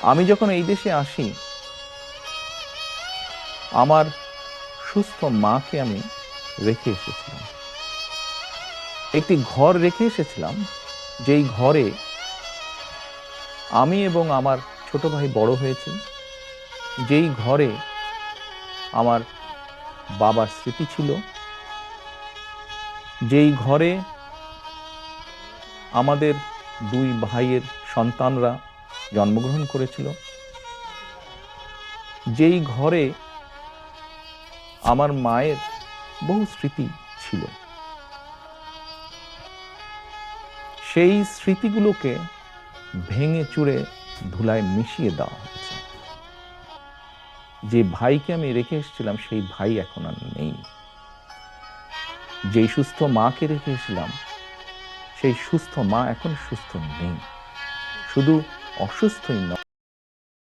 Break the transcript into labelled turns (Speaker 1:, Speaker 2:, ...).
Speaker 1: আমি যখন এই দেশে আসি, আমার সুস্থ মাকে আমি রেখে এসেছিলাম। একটি ঘর রেখে এসেছিলাম, যেই ঘরে আমি এবং আমার ছোট ভাই বড় হয়েছি, যেই ঘরে আমার বাবার স্মৃতি ছিল, যেই ঘরে আমাদের দুই ভাইয়ের সন্তানরা জন্মগ্রহণ করেছিল, যেই ঘরে আমার মায়ের বহু স্মৃতি ছিল, সেই স্মৃতিগুলোকে ভেঙে চুরে ধুলায় মিশিয়ে দেওয়া হয়েছে। যে ভাইকে আমি রেখে এসেছিলাম সেই ভাই এখন আর নেই। যেই সুস্থ মাকে রেখে এসেছিলাম সেই সুস্থ মা এখন সুস্থ নেই। শুধু অসুস্থই নয়,